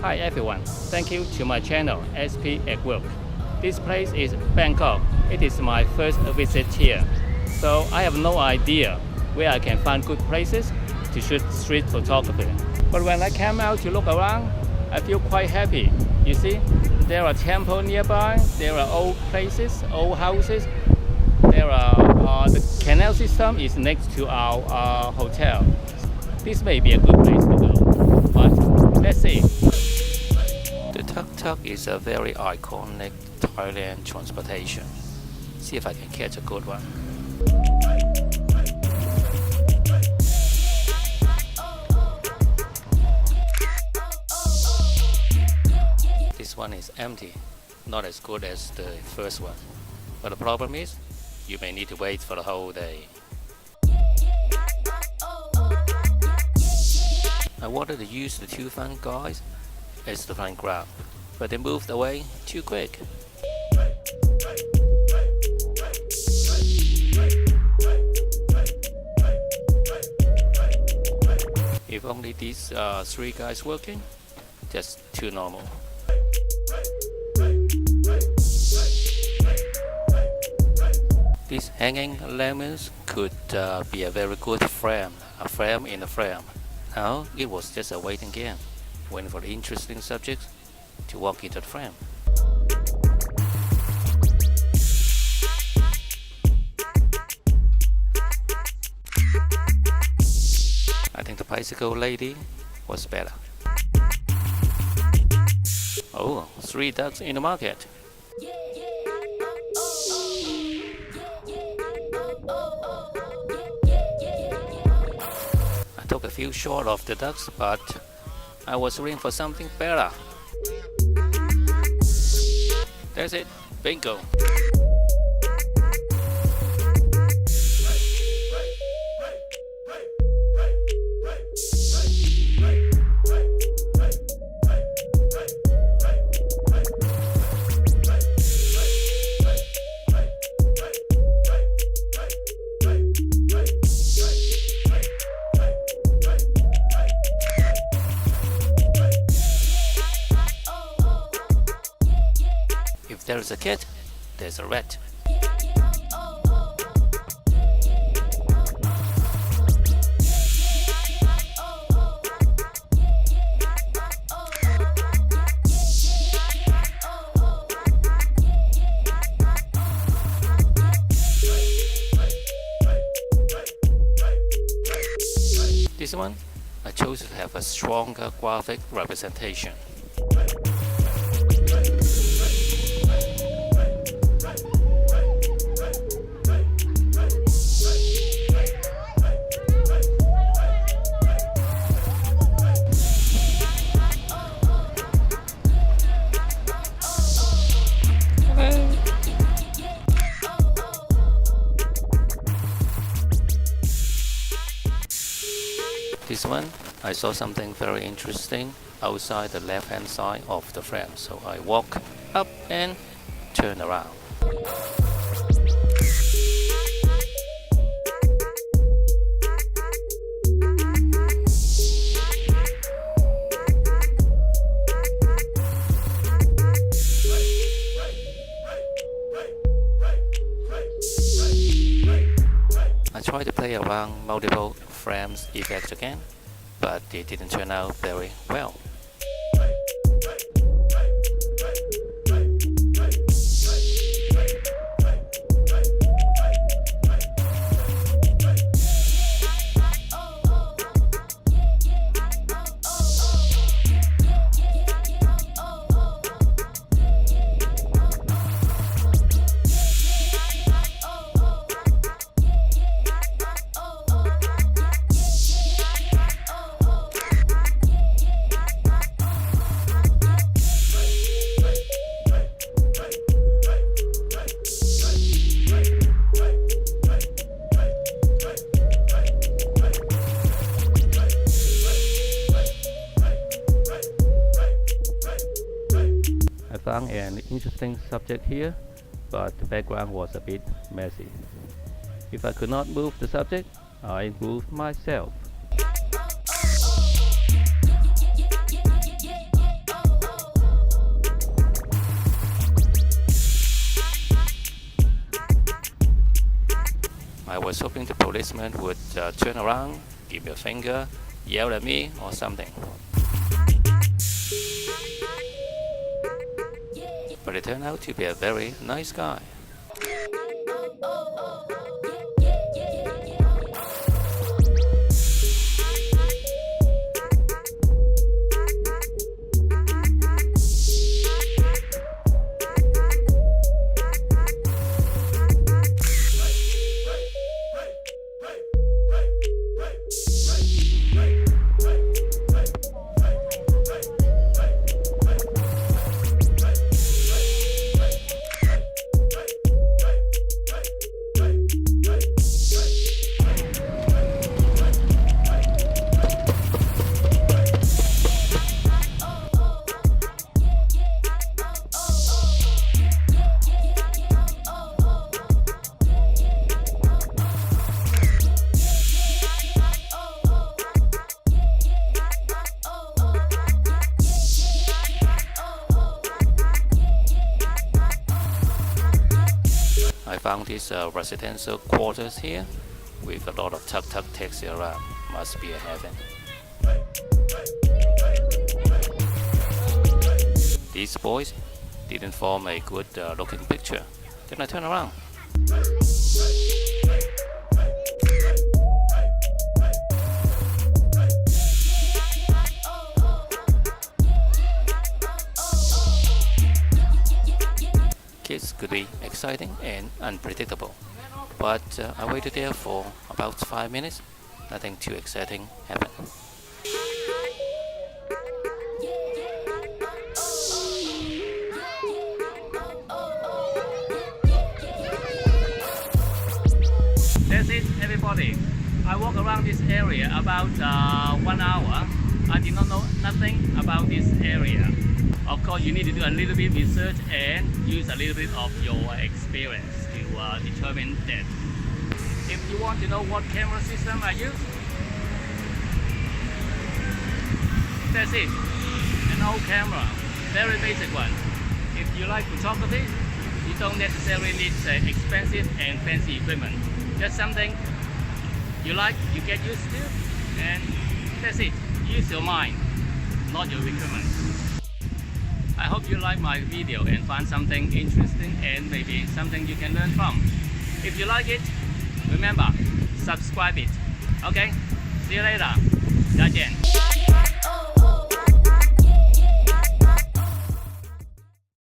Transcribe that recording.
Hi everyone, thank you to my channel SP at Work. This place is Bangkok. It is my first visit here. So I have no idea where I can find good places to shoot street photography. But when I came out to look around, I feel quite happy. You see, there are temples nearby, there are old places, old houses. There are the canal system is next to our hotel. This may be a good place to go, but let's see. The tuk-tuk is a very iconic Thailand transportation. See if I can catch a good one. This one is empty, not as good as the first one. But the problem is, you may need to wait for the whole day. I wanted to use the two front guys as the front ground, but they moved away too quick. If only these three guys working, just too normal. These hanging lemons could be a very good frame, a frame in a frame. Now it was just a waiting game, waiting for the interesting subjects to walk into the frame. I think the bicycle lady was better. Oh, 3 ducks in the market. I took a few shots of the ducks, but I was looking for something better. That's it, bingo. If there is a cat, there's a rat. This one, I chose to have a stronger graphic representation. This one, I saw something very interesting outside the left-hand side of the frame, so I walk up and turn around. I tried to play around multiple frames effects again, but it didn't turn out very well. I found an interesting subject here, but the background was a bit messy. If I could not move the subject, I moved myself. I was hoping the policeman would turn around, give me a finger, yell at me or something. But it turned out to be a very nice guy. I found these residential quarters here with a lot of tuk-tuk taxi around. Must be a heaven. These boys didn't form a good looking picture. Then I turn around. Kids could be exciting and unpredictable, but I waited there for about 5 minutes. Nothing too exciting happened. That's it, everybody. I walked around this area about 1 hour. I did not know nothing about this area. Of course, you need to do a little bit research and use a little bit of your experience to determine that. If you want to know what camera system I use, that's it. An old camera, very basic one. If you like photography, you don't necessarily need expensive and fancy equipment. Just something you like, you get used to, and that's it. Use your mind, not your equipment. I hope you like my video and find something interesting and maybe something you can learn from. If you like it, remember, subscribe it. Okay, see you later. 再见。